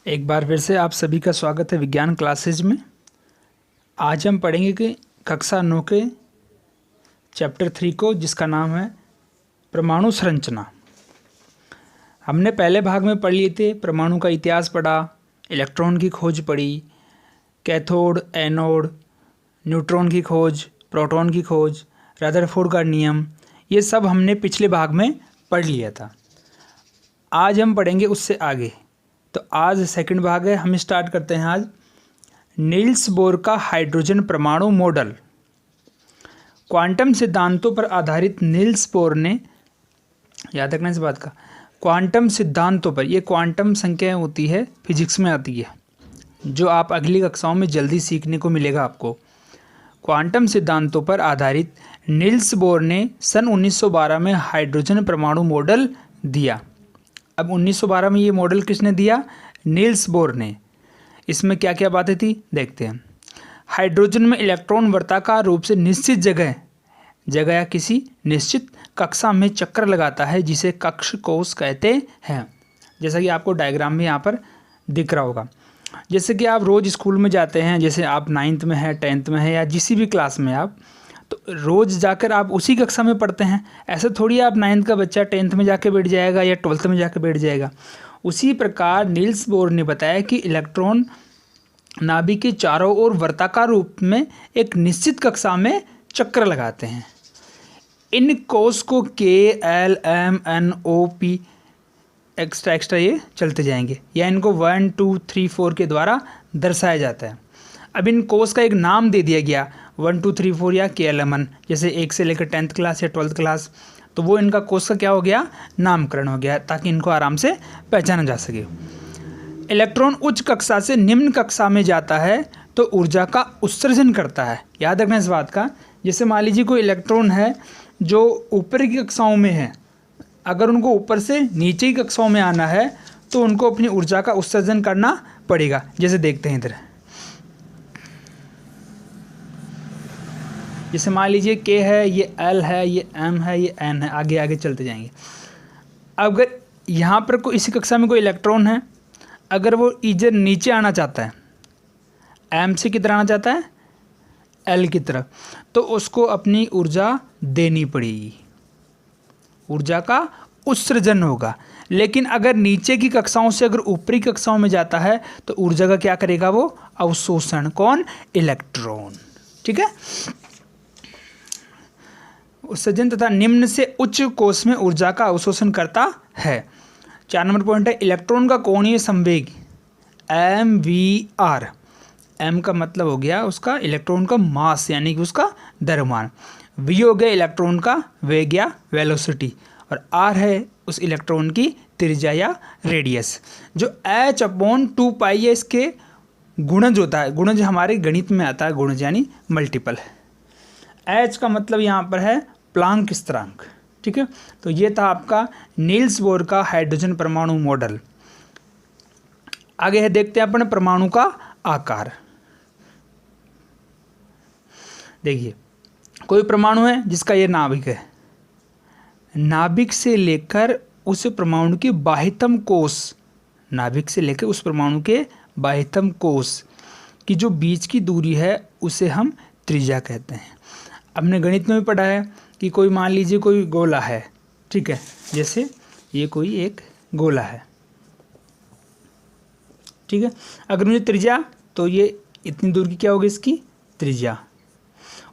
एक बार फिर से आप सभी का स्वागत है विज्ञान क्लासेज में। आज हम पढ़ेंगे कि कक्षा 9 के चैप्टर 3 को, जिसका नाम है परमाणु संरचना। हमने पहले भाग में पढ़ लिए थे, परमाणु का इतिहास पढ़ा, इलेक्ट्रॉन की खोज पढ़ी, कैथोड एनोड, न्यूट्रॉन की खोज, प्रोटॉन की खोज, रदरफोर्ड का नियम, ये सब हमने पिछले भाग में पढ़ लिया था। आज हम पढ़ेंगे उससे आगे। तो आज सेकंड भाग है, हम स्टार्ट करते हैं आज नील्स बोर का हाइड्रोजन परमाणु मॉडल। क्वांटम सिद्धांतों पर आधारित नील्स बोर ने, याद रखना इस बात का, क्वांटम सिद्धांतों पर, ये क्वांटम संख्याएं होती है, फिजिक्स में आती है, जो आप अगली कक्षाओं में जल्दी सीखने को मिलेगा आपको। क्वांटम सिद्धांतों पर आधारित नील्स बोर ने सन 1912 में हाइड्रोजन परमाणु मॉडल दिया। अब 1912 में ये मॉडल किसने दिया? नील्स बोर ने। इसमें क्या क्या बातें थी देखते हैं। हाइड्रोजन में इलेक्ट्रॉन वर्ताकार रूप से निश्चित जगह या किसी निश्चित कक्षा में चक्कर लगाता है, जिसे कक्ष कोश कहते हैं। जैसा कि आपको डायग्राम में यहाँ पर दिख रहा होगा। जैसे कि आप रोज़ स्कूल में जाते हैं, जैसे आप 9th में है, 10th में है, या जिस भी क्लास में आप, तो रोज़ जाकर आप उसी कक्षा में पढ़ते हैं। ऐसे थोड़ी आप 9th का बच्चा 10th में जाके बैठ जाएगा या 12th में जाके बैठ जाएगा। उसी प्रकार नील्स बोर ने बताया कि इलेक्ट्रॉन नाभिक के चारों ओर वर्ताकार रूप में एक निश्चित कक्षा में चक्कर लगाते हैं। इन कोश को K, L, M, N, O, P extra ये चलते जाएंगे, या इनको 1, 2, 3, 4 के द्वारा दर्शाया जाता है। अब इन कोश का एक नाम दे दिया गया 1, 2, 3, 4 या KLMN, जैसे 1 से लेकर 10th क्लास या 12th क्लास, तो वो इनका कोश का क्या हो गया? नामकरण हो गया, ताकि इनको आराम से पहचाना जा सके। इलेक्ट्रॉन उच्च कक्षा से निम्न कक्षा में जाता है तो ऊर्जा का उत्सर्जन करता है। याद रखना इस बात का। जैसे मान लीजिए कोई इलेक्ट्रॉन है जो ऊपर की कक्षाओं में है, अगर उनको ऊपर से नीचे की कक्षाओं में आना है तो उनको अपनी ऊर्जा का उत्सर्जन करना पड़ेगा। जैसे देखते हैं इधर, जैसे मान लीजिए K है, ये L है, ये M है, ये N है, आगे आगे चलते जाएंगे। अगर यहाँ पर कोई इसी कक्षा में कोई इलेक्ट्रॉन है, अगर वो इधर नीचे आना चाहता है, M से किधर आना चाहता है? L की तरफ, तो उसको अपनी ऊर्जा देनी पड़ेगी, ऊर्जा का उत्सर्जन होगा। लेकिन अगर नीचे की कक्षाओं से अगर ऊपरी कक्षाओं में जाता है तो ऊर्जा का क्या करेगा? वो अवशोषण। कौन? इलेक्ट्रॉन। ठीक है। उत्सर्जन तथा निम्न से उच्च कोश में ऊर्जा का अवशोषण करता है। 4 नंबर पॉइंट है इलेक्ट्रॉन का कोणीय संवेग MVR। M का मतलब हो गया उसका इलेक्ट्रॉन का मास, यानी कि उसका द्रव्यमान। V हो गया इलेक्ट्रॉन का वेग या वेलोसिटी, और R है उस इलेक्ट्रॉन की त्रिज्या या रेडियस। जो H/2π है, इसके गुणज होता है। गुणज हमारे गणित में आता है, गुणज यानी मल्टीपल। H का मतलब यहाँ पर है प्लांक स्थिरांक। ठीक है। तो ये था आपका नील्स बोर का हाइड्रोजन परमाणु मॉडल। आगे है, देखते हैं अपन परमाणु का आकार। देखिए, कोई परमाणु है जिसका ये नाभिक है, नाभिक से लेकर उस परमाणु के बाह्यतम कोश, नाभिक से लेकर उस परमाणु के बाह्यतम कोश की जो बीच की दूरी है उसे हम त्रिज्या कहते हैं। हमने गणित में भी पढ़ा है कि कोई मान लीजिए कोई गोला है, ठीक है, जैसे ये कोई एक गोला है, ठीक है। अगर मुझे त्रिज्या, तो ये इतनी दूर की क्या होगी? इसकी त्रिज्या।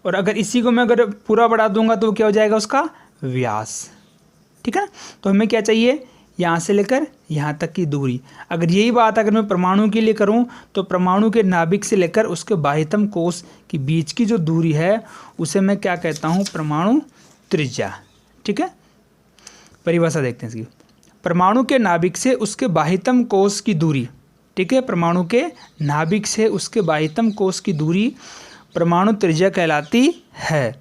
और अगर इसी को मैं अगर पूरा बढ़ा दूंगा तो क्या हो जाएगा? उसका व्यास। ठीक है। तो हमें क्या चाहिए? यहाँ से लेकर यहाँ तक की दूरी। अगर यही बात अगर मैं परमाणु के लिए करूँ तो परमाणु के नाभिक से लेकर उसके बाह्यतम कोश के बीच की जो दूरी है उसे मैं क्या कहता हूँ? परमाणु त्रिज्या। ठीक है। परिभाषा देखते हैं इसकी। परमाणु के नाभिक से उसके बाह्यतम कोश की दूरी, ठीक है, परमाणु के नाभिक से उसके बाह्यतम कोश की दूरी परमाणु त्रिज्या कहलाती है।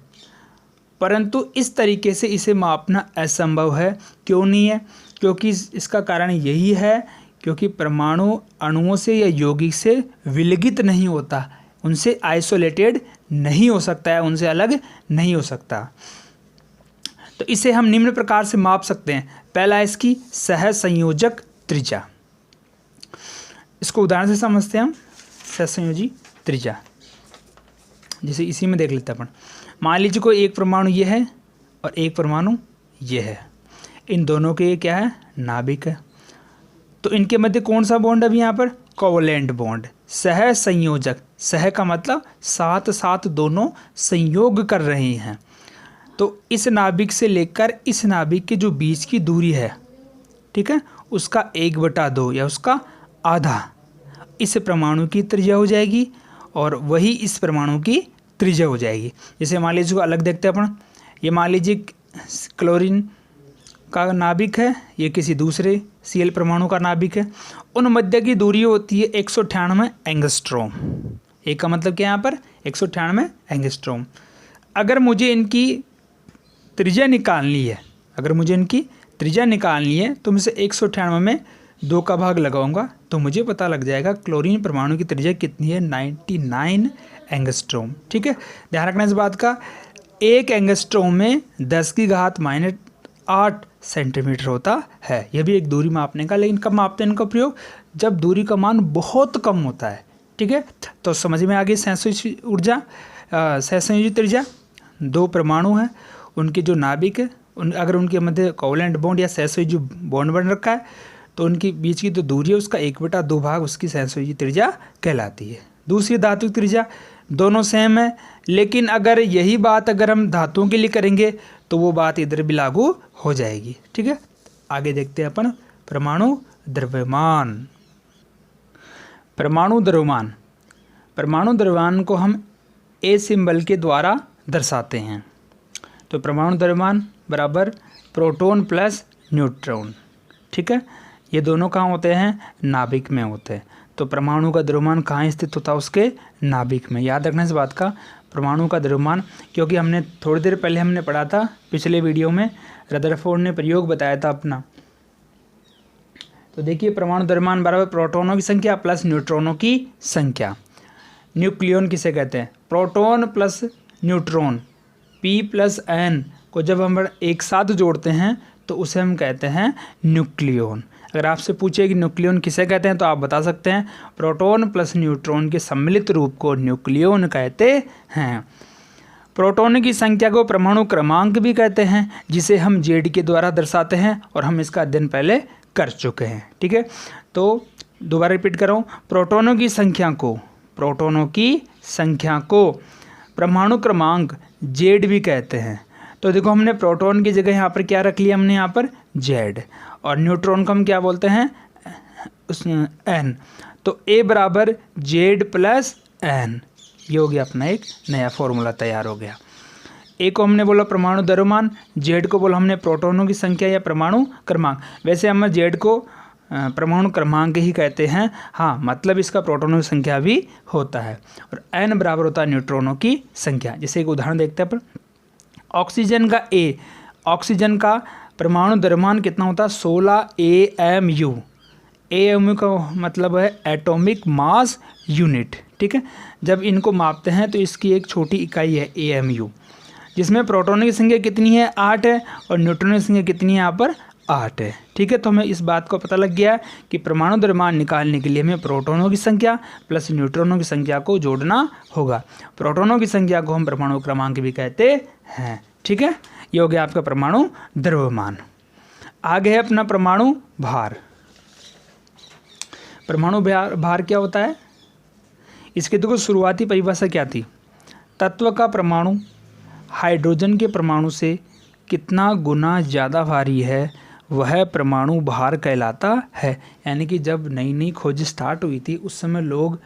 परंतु इस तरीके से इसे मापना असंभव है। क्यों नहीं है? क्योंकि इसका कारण यही है क्योंकि परमाणु अणुओं से या यौगिक से विलगित नहीं होता, उनसे आइसोलेटेड नहीं हो सकता है, उनसे अलग नहीं हो सकता। तो इसे हम निम्न प्रकार से माप सकते हैं। पहला है इसकी सहसंयोजक त्रिज्या। इसको उदाहरण से समझते हैं हम। सहसंयोजी त्रिज्या, जैसे इसी में देख लेते हैं अपन। मान लीजिए कोई एक परमाणु ये है और एक परमाणु ये है, इन दोनों के क्या है, नाभिक है। तो इनके मध्य कौन सा बॉन्ड है अभी यहाँ पर, कोवलेंट बॉन्ड, सह संयोजक। सह का मतलब साथ साथ दोनों संयोग कर रहे हैं। तो इस नाभिक से लेकर इस नाभिक के जो बीच की दूरी है, ठीक है, उसका 1/2 या उसका आधा इस परमाणु की त्रिज्या हो जाएगी और वही इस परमाणु की त्रिज्या हो जाएगी। जैसे मान लीजिए को अलग देखते हैं अपन। ये मान लीजिए क्लोरीन का नाभिक है, ये किसी दूसरे Cl परमाणु का नाभिक है। उन मध्य की दूरी होती है 198 एंगस्ट्रॉम। एक का मतलब क्या है यहाँ पर, 198 एंगस्ट्रॉम। अगर मुझे इनकी त्रिज्या निकालनी है, तो मैं इसे 198 में 2 का भाग लगाऊंगा तो मुझे पता लग जाएगा क्लोरीन परमाणु की त्रिज्या कितनी है, 99 एंगस्ट्रॉम। ठीक है, ध्यान रखना इस बात का। 1 एंगस्ट्रॉम में 10⁻8 सेंटीमीटर होता है। यह भी एक दूरी मापने का, लेकिन कब मापते हैं इनका प्रयोग, जब दूरी का मान बहुत कम होता है। ठीक है, तो समझ में आ गई सहसंयोजी त्रिज्या। 2 परमाणु हैं, उनके जो नाभिक है अगर उनके मध्य कोवलेंट बॉन्ड या सहसंयोजी बॉन्ड बन रखा है तो उनके बीच की जो दूरी है उसका 1/2 भाग उसकी सहसंयोजी त्रिज्या कहलाती है। दूसरी धात्विक त्रिज्या, दोनों सेम है, लेकिन अगर यही बात अगर हम धातुओं के लिए करेंगे तो वो बात इधर भी लागू हो जाएगी। ठीक है, आगे देखते हैं अपन परमाणु द्रव्यमान। परमाणु द्रव्यमान को हम ए सिंबल के द्वारा दर्शाते हैं। तो परमाणु द्रव्यमान बराबर प्रोटॉन प्लस न्यूट्रॉन। ठीक है, ये दोनों कहाँ होते हैं, नाभिक में होते हैं। तो परमाणु का द्रव्यमान कहाँ स्थित होता है, उसके नाभिक में। याद रखना इस बात का, परमाणु का द्रव्यमान, क्योंकि हमने थोड़ी देर पहले हमने पढ़ा था पिछले वीडियो में, रदरफोर्ड ने प्रयोग बताया था अपना। तो देखिए परमाणु द्रव्यमान बराबर प्रोटॉनों की संख्या प्लस न्यूट्रॉनों की संख्या। न्यूक्लियन किसे कहते हैं, proton plus neutron P plus N को जब हम एक साथ जोड़ते हैं तो उसे हम कहते हैं न्यूक्लियन। अगर आपसे पूछे कि न्यूक्लियन किसे कहते हैं तो आप बता सकते हैं प्रोटॉन प्लस न्यूट्रॉन के सम्मिलित रूप को न्यूक्लियन कहते हैं। प्रोटॉन की संख्या को परमाणु क्रमांक भी कहते हैं, जिसे हम Z के द्वारा दर्शाते हैं और हम इसका अध्ययन पहले कर चुके हैं। ठीक है, तो दोबारा रिपीट कर रहा हूँ, प्रोटॉनों की संख्या को परमाणु क्रमांक Z भी कहते हैं। तो देखो हमने प्रोटॉन की जगह यहाँ पर क्या रख लिया, हमने यहाँ पर Z, और न्यूट्रॉन को हम क्या बोलते हैं, N। तो A बराबर Z प्लस N, ये हो गया अपना एक नया फॉर्मूला तैयार हो गया। A को हमने बोला परमाणु द्रव्यमान, Z को बोला हमने प्रोटॉनों की संख्या या परमाणु क्रमांक। वैसे हम Z को परमाणु क्रमांक ही कहते हैं, हाँ, मतलब इसका प्रोटॉनों की संख्या भी होता है। और N बराबर होता है न्यूट्रॉनों की संख्या। जैसे एक उदाहरण देखते हैं अपन, ऑक्सीजन का परमाणु द्रव्यमान कितना होता है, 16 AMU। AMU का मतलब है एटॉमिक मास यूनिट। ठीक है, जब इनको मापते हैं तो इसकी एक छोटी इकाई है AMU, जिसमें प्रोटॉनों की संख्या कितनी है, 8 है, और न्यूट्रॉनों की संख्या कितनी है, यहाँ पर 8 है। ठीक है, तो हमें इस बात को पता लग गया कि परमाणु द्रव्यमान निकालने के लिए हमें प्रोटॉनों की संख्या प्लस न्यूट्रॉनों की संख्या को जोड़ना होगा। प्रोटॉनों की संख्या को हम परमाणु क्रमांक भी कहते हैं। ठीक है, ये हो गया आपका परमाणु द्रव्यमान। आगे है अपना परमाणु भार। परमाणु भार क्या होता है, इसके देखो शुरुआती परिभाषा क्या थी, तत्व का परमाणु हाइड्रोजन के परमाणु से कितना गुना ज़्यादा भारी है वह परमाणु भार कहलाता है। यानी कि जब नई नई खोज स्टार्ट हुई थी उस समय लोग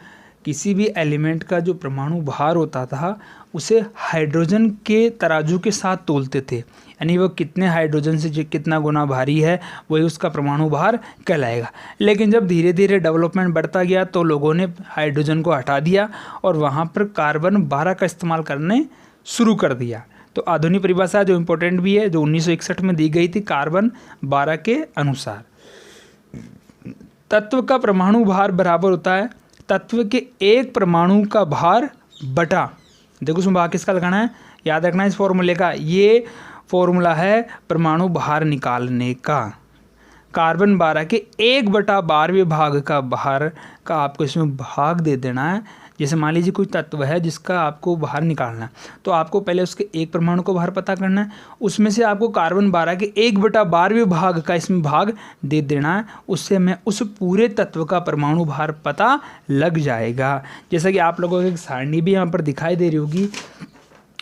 किसी भी एलिमेंट का जो परमाणु भार होता था उसे हाइड्रोजन के तराजू के साथ तोलते थे, यानी वो कितने हाइड्रोजन से कितना गुना भारी है वही उसका परमाणु भार कहलाएगा। लेकिन जब धीरे धीरे डेवलपमेंट बढ़ता गया तो लोगों ने हाइड्रोजन को हटा दिया और वहाँ पर कार्बन 12 का इस्तेमाल करने शुरू कर दिया। तो आधुनिक परिभाषा जो इम्पोर्टेंट भी है, जो 1961 में दी गई थी कार्बन 12 के अनुसार, तत्व का परमाणु भार बराबर होता है तत्व के एक परमाणु का भार बटा, देखो उसमें भाग किसका लगाना है, याद रखना इस फॉर्मूले का, ये फॉर्मूला है परमाणु भार निकालने का। कार्बन 12 के 1/12वें भाग का भार का आपको इसमें भाग दे देना है। जैसे मान लीजिए कोई तत्व है जिसका आपको भार निकालना है, तो आपको पहले उसके एक परमाणु को भार पता करना है, उसमें से आपको कार्बन 12 के 1/12वें भाग का इसमें भाग दे देना है। उससे हमें उस पूरे तत्व का परमाणु भार पता लग जाएगा। जैसा कि आप लोगों को एक सारणी भी यहाँ पर दिखाई दे रही होगी,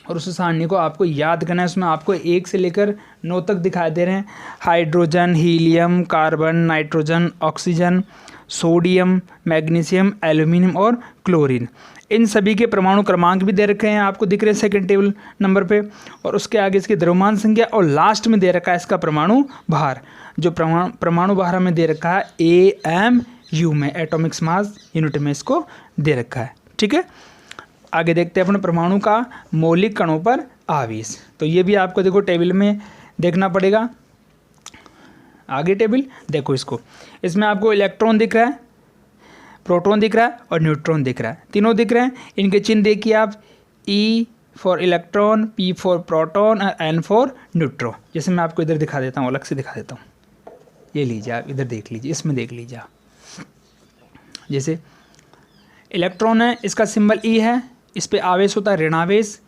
और उस सारणी को आपको याद करना है। उसमें आपको 1 से लेकर 9 तक दिखाई दे रहे हैं। Hydrogen, helium, carbon, nitrogen, oxygen, sodium, magnesium, aluminium और क्लोरीन, इन सभी के परमाणु क्रमांक भी दे रखे हैं, आपको दिख रहे हैं सेकंड टेबल नंबर पे। और उसके आगे इसकी द्रव्यमान संख्या, और लास्ट में दे रखा है इसका परमाणु भार। जो परमाणु भार हमें दे रखा है AMU में, एटॉमिक मास यूनिट में इसको दे रखा है। ठीक है, आगे देखते हैं अपने परमाणु का मौलिक कणों पर आवेश। तो ये भी आपको देखो टेबल में देखना पड़ेगा। आगे टेबल देखो, इसमें आपको इलेक्ट्रॉन दिख रहा है, प्रोटॉन दिख रहा है और न्यूट्रॉन दिख रहा है, तीनों दिख रहे हैं। इनके चिन्ह देखिए आप, E for electron, P for proton और N फॉर न्यूट्रॉन। जैसे मैं आपको इधर दिखा देता हूँ, अलग से दिखा देता हूँ। ये लीजिए आप, इधर देख लीजिए, इसमें देख लीजिए आप। जैसे इलेक्ट्रॉन है, इसका सिंबल E है, इस पर आवेश होता है ऋणावेश,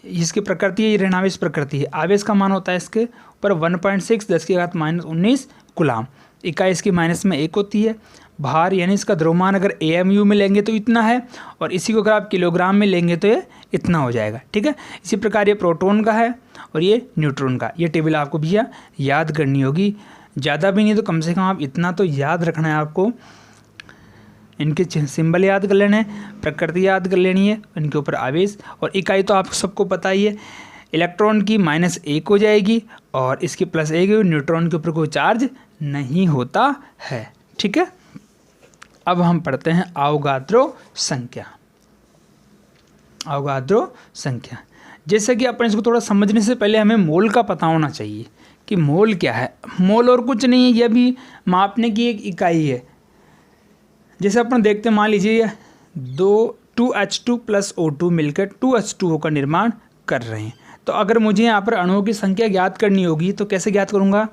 इसकी प्रकृति है, ऋणावेश प्रकृति है। आवेश का मान होता है इसके ऊपर 1.6 10⁻⁻19 कूलाम। इकाई इसकी माइनस में 1 होती है। भार यानी इसका द्रव्यमान अगर AMU में लेंगे तो इतना है, और इसी को अगर आप किलोग्राम में लेंगे तो ये इतना हो जाएगा। ठीक है, इसी प्रकार ये प्रोटॉन का है और ये न्यूट्रॉन का। ये टेबल आपको भैया याद करनी होगी, ज़्यादा भी नहीं तो कम से कम आप इतना तो याद रखना है आपको। इनके सिंबल याद कर लेने हैं, प्रकृति याद कर लेनी है, इनके ऊपर आवेश, और इकाई तो आप सबको पता ही है। इलेक्ट्रॉन की -1 हो जाएगी और इसकी +1 है। न्यूट्रॉन के ऊपर कोई चार्ज नहीं होता है। ठीक है, अब हम पढ़ते हैं अवोगाद्रो संख्या। अवोगाद्रो संख्या, जैसे कि अपन इसको थोड़ा समझने से पहले हमें मोल का पता होना चाहिए कि मोल क्या है। मोल और कुछ नहीं है, यह भी मापने की एक इकाई है। जैसे अपन देखते हैं, मान लीजिए 2H2 + O2 मिलकर 2H2O का निर्माण कर रहे हैं। तो अगर मुझे यहाँ पर अणुओं की संख्या ज्ञात करनी होगी तो कैसे ज्ञात करूँगा?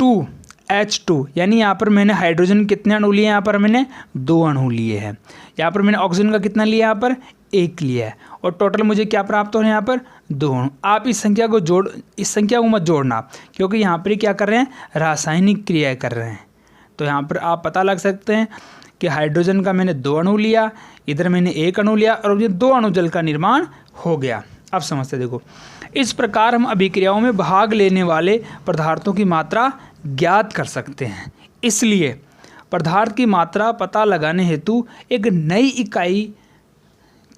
2H2 यानी यहाँ पर मैंने हाइड्रोजन कितने अणु लिए? यहाँ पर मैंने 2 अणु लिए हैं। यहाँ पर मैंने ऑक्सीजन का कितना लिया? यहाँ पर 1 लिया है, और टोटल मुझे क्या प्राप्त हो रहा है? यहाँ पर 2 अणु। आप इस संख्या को मत जोड़ना, क्योंकि यहाँ पर क्या कर रहे हैं? रासायनिक क्रिया कर रहे हैं। तो यहाँ पर आप पता लग सकते हैं कि हाइड्रोजन का मैंने 2 अणु लिया, इधर मैंने 1 अणु लिया, और ये 2 अणु जल का निर्माण हो गया। अब समझते देखो, इस प्रकार हम अभिक्रियाओं में भाग लेने वाले पदार्थों की मात्रा ज्ञात कर सकते हैं। इसलिए पदार्थ की मात्रा पता लगाने हेतु एक नई इकाई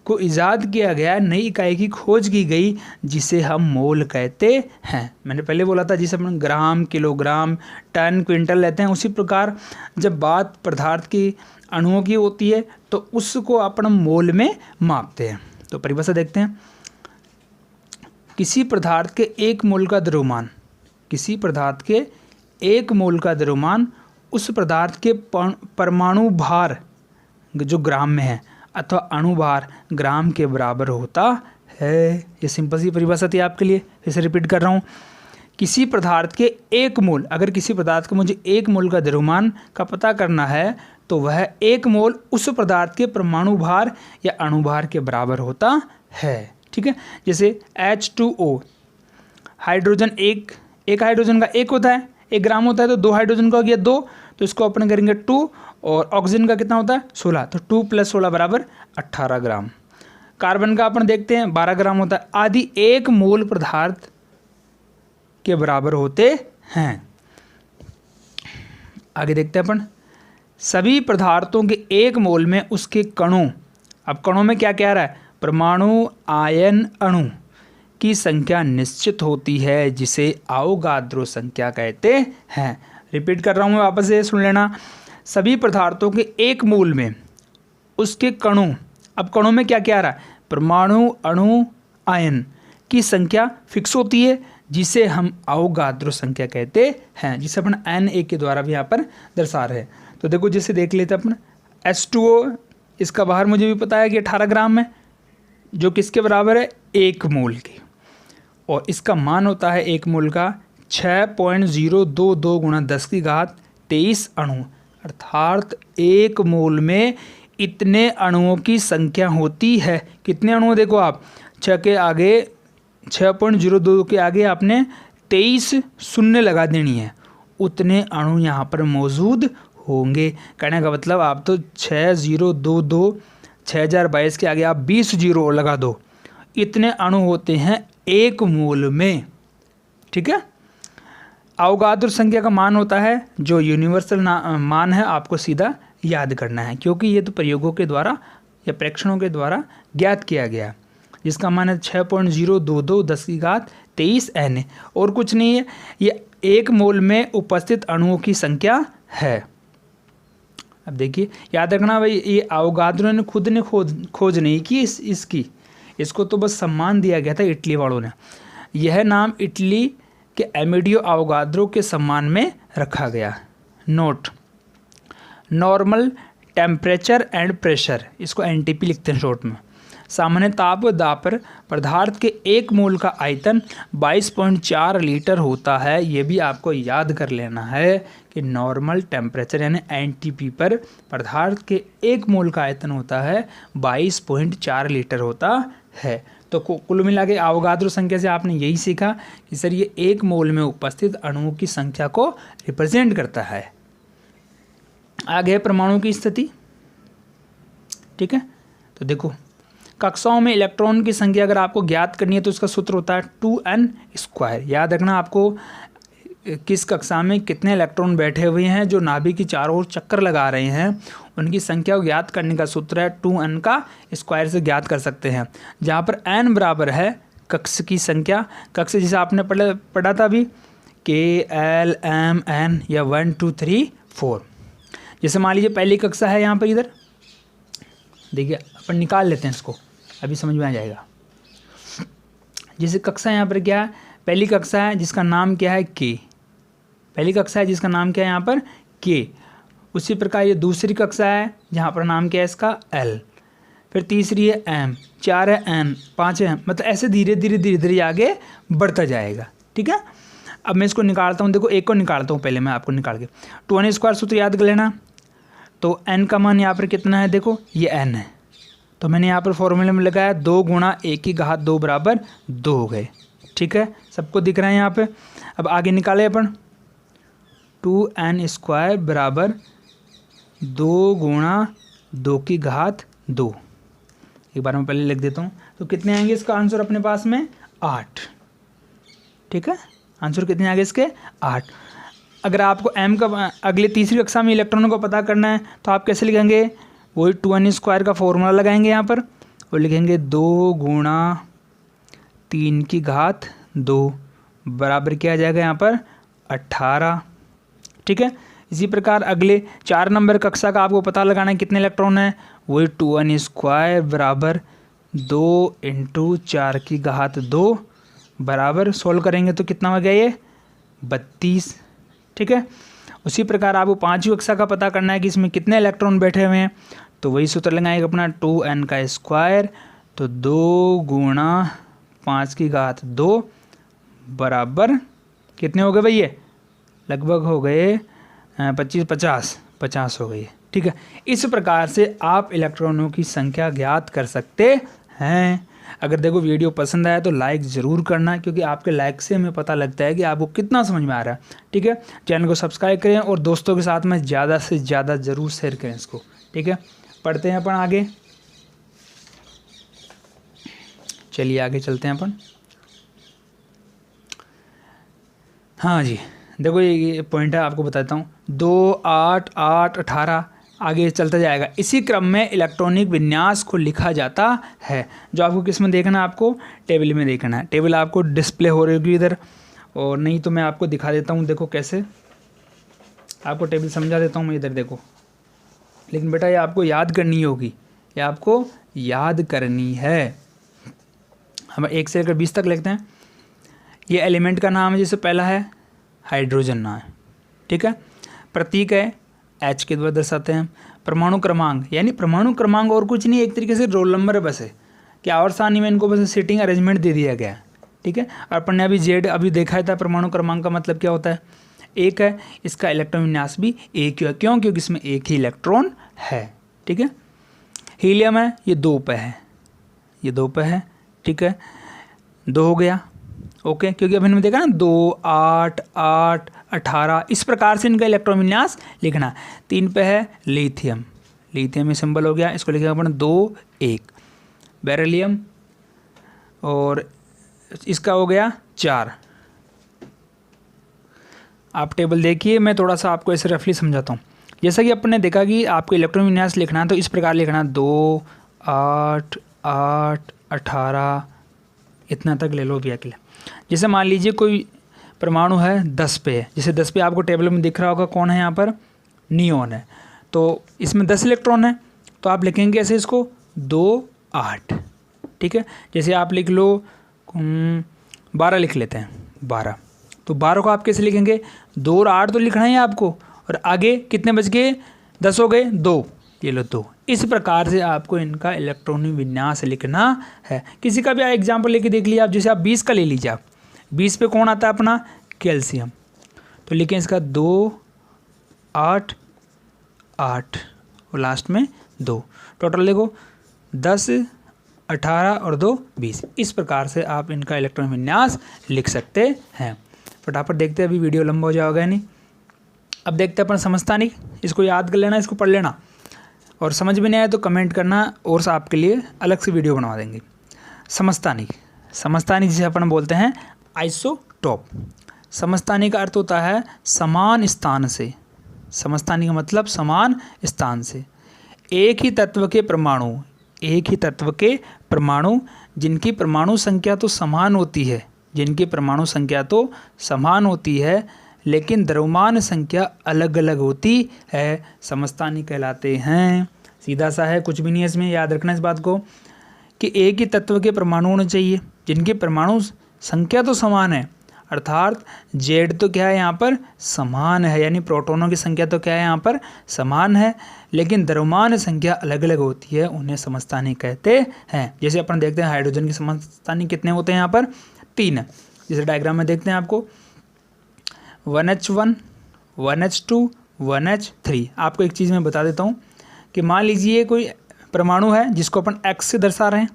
को इजाद किया गया, नई इकाई की खोज की गई, जिसे हम मोल कहते हैं। मैंने पहले बोला था जिसे अपन ग्राम, किलोग्राम, टन, क्विंटल लेते हैं, उसी प्रकार जब बात पदार्थ की अणुओं की होती है तो उसको अपन मोल में मापते हैं। तो परिभाषा देखते हैं। किसी पदार्थ के 1 मोल का द्रव्यमान, किसी पदार्थ के 1 मोल का द्रव्यमान उस पदार्थ के परमाणु भार जो ग्राम में है अथवा अणु भार ग्राम के बराबर होता है। ये सिंपल सी परिभाषा थी आपके लिए, फिर से रिपीट कर रहा हूँ। किसी पदार्थ के 1 मोल, अगर किसी पदार्थ का मुझे 1 मोल का द्रव्यमान का पता करना है तो वह 1 मोल उस पदार्थ के परमाणु भार या अणु भार के बराबर होता है। ठीक है, जैसे H2O, हाइड्रोजन एक हाइड्रोजन का 1 होता है, 1 ग्राम होता है, तो 2 हाइड्रोजन का हो गया 2, तो इसको अपन करेंगे 2, और ऑक्सीजन का कितना होता है? 16, तो 2 + 16 बराबर 18 ग्राम। कार्बन का अपन देखते हैं 12 ग्राम होता है, आदि 1 मोल पदार्थ के बराबर होते हैं। आगे देखते हैं अपन, सभी पदार्थों के 1 मोल में उसके कणों, अब कणों में क्या कह रहा है? परमाणु आयन अणु की संख्या निश्चित होती है, जिसे अवोगाद्रो संख्या कहते हैं। रिपीट कर रहा हूँ मैं, वापस से सुन लेना। सभी पदार्थों के 1 मोल में उसके कणों, अब कणों में क्या कह रहा है? परमाणु अणु आयन की संख्या फिक्स होती है, जिसे हम अवोगाद्रो संख्या कहते हैं, जिसे अपन Na के द्वारा भी यहाँ पर दर्शा रहे हैं। तो देखो, जैसे देख लेते अपन H2O, इसका बाहर मुझे भी पता है कि 18 ग्राम है, जो किसके बराबर है? 1 मोल के, और इसका मान होता है 1 मोल का 6.022 गुणा 10 की घात 23 अणु, अर्थात एक मोल में इतने अणुओं की संख्या होती है। कितने अणु देखो आप, 6 के आगे 6.02 के आगे आपने 23 शून्य लगा देनी है, उतने अणु यहाँ पर मौजूद होंगे। कहने का मतलब आप तो 6022 6022 के आगे आप 20 जीरो लगा दो, इतने अणु होते हैं एक मोल में। ठीक है, अवोगाद्रो संख्या का मान होता है जो यूनिवर्सल मान है, आपको सीधा याद करना है, क्योंकि ये तो प्रयोगों के द्वारा या प्रेक्षणों के द्वारा ज्ञात किया गया, जिसका मान है 6.022 10 की घात 23 N, और कुछ नहीं है, ये एक मोल में उपस्थित अणुओं की संख्या है। अब देखिए, याद रखना भाई, ये अवोगाद्रो ने खुद ने खोज नहीं की इसकी, इसको तो बस सम्मान दिया गया था इटली वालों ने। यह नाम इटली के एमिडियो अवोगाद्रो के सम्मान में रखा गया। Note, normal temperature and pressure, इसको एनटीपी लिखते हैं शॉर्ट में। सामान्य ताप व दाब पर पदार्थ के एक मोल का आयतन 22.4 लीटर होता है। ये भी आपको याद कर लेना है कि नॉर्मल टेम्परेचर यानी एनटीपी पर पदार्थ के एक मोल का आयतन होता है 22.4 लीटर होता है। तो कुल मिला के अवोगाद्रो संख्या से आपने यही सीखा कि सर ये एक मोल में उपस्थित अणुओं की संख्या को रिप्रेजेंट करता है। आगे परमाणु की स्थिति। ठीक है, तो देखो, कक्षाओं में इलेक्ट्रॉन की संख्या अगर आपको ज्ञात करनी है तो उसका सूत्र होता है 2n²। याद रखना, आपको किस कक्षा में कितने इलेक्ट्रॉन बैठे हुए हैं जो नाभिक की चारों ओर चक्कर लगा रहे हैं, उनकी संख्या को ज्ञात करने का सूत्र है 2n² से ज्ञात कर सकते हैं, जहाँ पर n बराबर है कक्ष की संख्या। कक्ष जिसे आपने पढ़ा था अभी, KLMN या 1 2 3 4। जैसे मान लीजिए पहली कक्षा है यहाँ पर, इधर देखिए अपन निकाल लेते हैं इसको, अभी समझ में आ जाएगा। जैसे कक्षा यहाँ पर क्या है, पहली कक्षा है जिसका नाम क्या है K, पहली कक्षा है जिसका नाम क्या है यहाँ पर K। उसी प्रकार ये दूसरी कक्षा है जहाँ पर नाम क्या है इसका L, फिर तीसरी है M, 4 है N, 5 है, मतलब ऐसे धीरे धीरे आगे बढ़ता जाएगा। ठीक है, अब मैं इसको निकालता हूँ, देखो एक को निकालता हूँ पहले मैं आपको निकाल के। 2n² सूत्र याद कर लेना। तो n का मान यहाँ पर कितना है, देखो ये n है, तो मैंने यहाँ पर फॉर्मूले में लगाया 2 गुणा 1 की घात 2 बराबर 2 हो गए। ठीक है, सबको दिख रहा है यहाँ पे। अब आगे निकाले अपन, 2n² बराबर 2 गुणा 2 की घात 2। एक बार मैं पहले लिख देता हूँ, तो कितने आएंगे इसका आंसर अपने पास में 8। ठीक है, आंसर कितने आगे इसके 8। अगर आपको m का अगले तीसरी कक्षा में इलेक्ट्रॉनों को पता करना है तो आप कैसे लिखेंगे, वही 2n² का फॉर्मूला लगाएंगे यहाँ पर और लिखेंगे 2 गुणा 3 की घात 2 बराबर क्या आ जाएगा यहाँ पर 18। ठीक है, इसी प्रकार अगले 4 नंबर कक्षा का आपको पता लगाना है कितने इलेक्ट्रॉन है, वही 2n² बराबर 2 × 4 की घात 2 बराबर, सोल्व करेंगे तो कितना हो गया ये 32। ठीक है, उसी प्रकार आपको 5वीं कक्षा का पता करना है कि इसमें कितने इलेक्ट्रॉन बैठे हुए हैं, तो वही सूत्र लगाएंगे अपना 2n², तो 2 गुणा 5 की घात 2 बराबर कितने हो गए भाई, ये लगभग हो गए 50 हो गई। ठीक है, इस प्रकार से आप इलेक्ट्रॉनों की संख्या ज्ञात कर सकते हैं। अगर देखो वीडियो पसंद आया तो लाइक ज़रूर करना, क्योंकि आपके लाइक से हमें पता लगता है कि आपको कितना समझ में आ रहा है। ठीक है, चैनल को सब्सक्राइब करें और दोस्तों के साथ में ज़्यादा से ज़्यादा ज़रूर शेयर करें इसको। ठीक है, पढ़ते हैं अपन आगे, चलिए आगे चलते हैं अपन। हाँ जी, देखो ये पॉइंट है, आपको बताता हूँ, 2 8 8 18 आगे चलता जाएगा। इसी क्रम में इलेक्ट्रॉनिक विन्यास को लिखा जाता है, जो आपको किस में देखना है, आपको टेबल में देखना है। टेबल आपको डिस्प्ले हो रही होगी इधर, और नहीं तो मैं आपको दिखा देता हूँ, देखो कैसे आपको टेबल समझा देता हूँ मैं, इधर देखो। लेकिन बेटा ये आपको याद करनी होगी, ये आपको याद करनी है। हम 1 से लेकर 20 तक लिखते हैं। ये एलिमेंट का नाम है, जैसे पहला है हाइड्रोजन नाम है। ठीक है, प्रतीक है H के द्वारा दर्शाते हैं। परमाणु क्रमांक, यानी परमाणु क्रमांक और कुछ नहीं, एक तरीके से रोल नंबर है बस है, कि आवर्त सारणी में इनको बस सीटिंग अरेंजमेंट दे दिया गया है। ठीक है। और अपन ने अभी जेड अभी देखा था, परमाणु क्रमांक का मतलब क्या होता है, एक है, इसका इलेक्ट्रॉन विन्यास भी एक ही है। क्यों? क्योंकि इसमें एक ही इलेक्ट्रॉन है, ठीक है। हीलियम है, ये 2 पे है, ये 2 पे है, ठीक है, 2 हो गया, ओके। क्योंकि अभी हमने देखा ना 2, 8, 8, 18, इस प्रकार से इनका इलेक्ट्रॉन विन्यास लिखना। 3 पे है लिथियम, लिथियम में सिंबल हो गया, इसको लिखेगा अपन 2, 1। बेरिलियम, और इसका हो गया 4। आप टेबल देखिए, मैं थोड़ा सा आपको ऐसे रफली समझाता हूँ। जैसा कि अपन ने देखा कि आपको इलेक्ट्रॉन विन्यास लिखना है तो इस प्रकार लिखना, 2, 8, 8, 18, इतना तक ले लो भी अकेले। जैसे मान लीजिए कोई परमाणु है 10 पे है, जैसे 10 पे आपको टेबल में दिख रहा होगा कौन है यहाँ पर, नियोन है। तो इसमें 10 इलेक्ट्रॉन है, तो आप लिखेंगे ऐसे इसको 2, 8, ठीक है। जैसे आप लिख लो 12 लिख लेते हैं, 12, तो 12 को आप कैसे लिखेंगे, 2 और 8 तो लिखना है आपको, और आगे कितने बच गए, 10 हो गए, 2, ये लो 2। इस प्रकार से आपको इनका इलेक्ट्रॉनिक विन्यास लिखना है। किसी का भी एग्जाम्पल लेके देख लिया आप, जैसे आप 20 का ले लीजिए, आप 20 पे कौन आता है अपना, कैल्शियम, तो लिखें इसका 2, 8, 8 और लास्ट में 2, टोटल देखो 10, 18 और 2, 20। इस प्रकार से आप इनका इलेक्ट्रॉन विन्यास लिख सकते हैं। फटाफट देखते हैं, अभी वीडियो लंबा हो जाएगा नहीं। अब देखते हैं अपन समस्थानिक, इसको याद कर लेना, इसको पढ़ लेना, और समझ में नहीं आया तो कमेंट करना, और आपके लिए अलग से वीडियो बनवा देंगे। समस्थानिक, समस्थानिक जिसे अपन बोलते हैं आइसोटोप। समस्थानिक का अर्थ होता है समान स्थान से, समस्थानिक का मतलब समान स्थान से। एक ही तत्व के परमाणु, एक ही तत्व के परमाणु जिनकी परमाणु संख्या तो समान होती है, जिनकी परमाणु संख्या तो समान होती है लेकिन द्रव्यमान संख्या अलग अलग होती है, समस्थानिक कहलाते हैं। सीधा सा है, कुछ भी नहीं है इसमें, याद रखना इस बात को कि एक ही तत्व के परमाणु होने चाहिए जिनकी परमाणु संख्या तो समान है, अर्थात जेड तो क्या है यहाँ पर, समान है, यानी प्रोटॉनों की संख्या तो क्या है यहाँ पर, समान है, लेकिन द्रव्यमान संख्या अलग अलग होती है, उन्हें समस्थानिक कहते हैं। जैसे अपन देखते हैं हाइड्रोजन की समस्थानिक कितने होते हैं यहाँ पर, 3 है। जैसे डायग्राम में देखते हैं आपको 1H1, 1H2, 1H3। आपको एक चीज़ मैं बता देता हूँ कि मान लीजिए कोई परमाणु है जिसको अपन X से दर्शा रहे हैं,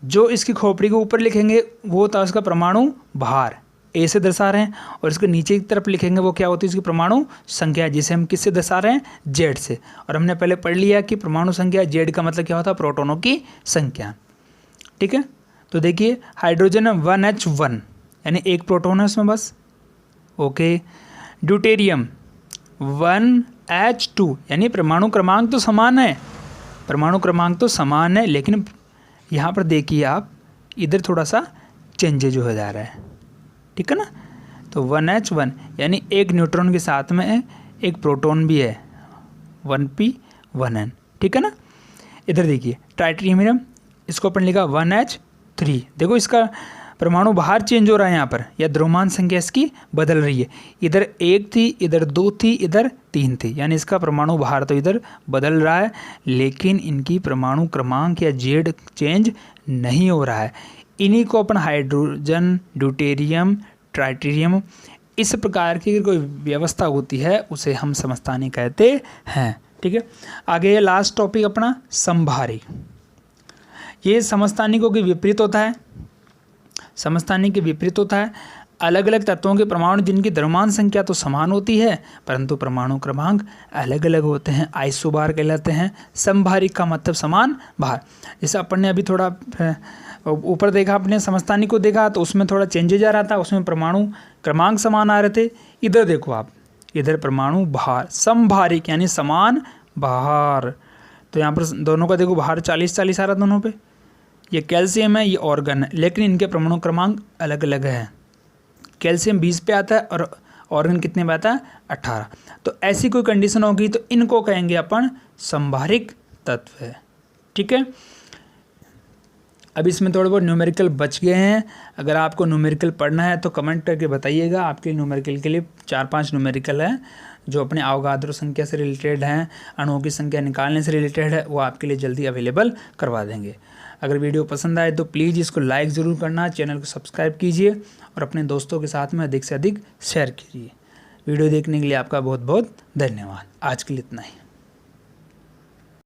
जो इसकी खोपड़ी के ऊपर लिखेंगे वो होता है उसका परमाणु भार, A से दर्शा रहे हैं, और इसके नीचे की तरफ लिखेंगे वो क्या होती है, इसकी परमाणु संख्या, जिसे हम किससे दर्शा रहे हैं, Z से। और हमने पहले पढ़ लिया कि परमाणु संख्या Z का मतलब क्या होता है, प्रोटॉनों की संख्या, ठीक है। तो देखिए हाइड्रोजन 1H1 यानी एक प्रोटॉन है उसमें बस, ओके। ड्यूटेरियम 1H2 यानी परमाणु क्रमांक तो समान है, परमाणु क्रमांक तो समान है, लेकिन यहाँ पर देखिए आप इधर थोड़ा सा चेंजेज हो जा रहा है, ठीक है ना। तो 1H1 यानी एक न्यूट्रॉन के साथ में एक प्रोटॉन भी है, 1p 1n, ठीक है ना। इधर देखिए ट्राइटेरियम, इसको अपन लिखा 1H3। देखो इसका परमाणु बाहर चेंज हो रहा है यहाँ पर, या द्रव्यमान संख्या इसकी बदल रही है, इधर 1 थी, इधर 2 थी, इधर 3 थी, यानी इसका परमाणु बाहर तो इधर बदल रहा है, लेकिन इनकी परमाणु क्रमांक या जेड चेंज नहीं हो रहा है। इन्हीं को अपन हाइड्रोजन, ड्यूटेरियम, ट्राइटेरियम, इस प्रकार की कोई व्यवस्था होती है उसे हम समस्थानिक कहते हैं, ठीक है। आगे लास्ट टॉपिक अपना समभारिक। ये समस्थानिकों के विपरीत होता है, समस्थानिक के विपरीत होता है। अलग अलग तत्वों के परमाणु जिनकी द्रव्यमान संख्या तो समान होती है परंतु परमाणु क्रमांक अलग अलग होते हैं, आइसोबार कहलाते हैं। समभारिक का मतलब समान भार। जैसे अपन ने अभी थोड़ा ऊपर देखा, अपने समस्थानिक को देखा तो उसमें थोड़ा चेंजेज आ रहा था, उसमें परमाणु क्रमांक समान आ रहे थे। इधर देखो आप, इधर परमाणु भार, समभारिक यानी समान भार। तो यहाँ पर दोनों का देखो भार 40-40 आ रहा है दोनों पे। ये कैल्शियम है, ये ऑर्गन है, लेकिन इनके परमाणु क्रमांक अलग अलग है। कैल्शियम 20 पे आता है और ऑर्गन कितने पे आता है, 18। तो ऐसी कोई कंडीशन होगी तो इनको कहेंगे अपन समभारिक तत्व है, ठीक है। अब इसमें थोड़े बहुत न्यूमेरिकल बच गए हैं। अगर आपको न्यूमेरिकल पढ़ना है तो कमेंट करके बताइएगा। आपके न्यूमेरिकल के लिए 4-5 न्यूमेरिकल हैं जो अपने अवगाद्रो संख्या से रिलेटेड हैं, अणुओं की संख्या निकालने से रिलेटेड है, वो आपके लिए जल्दी अवेलेबल करवा देंगे। अगर वीडियो पसंद आए तो प्लीज़ इसको लाइक ज़रूर करना, चैनल को सब्सक्राइब कीजिए और अपने दोस्तों के साथ में अधिक से अधिक शेयर कीजिए। वीडियो देखने के लिए आपका बहुत बहुत धन्यवाद। आज के लिए इतना ही।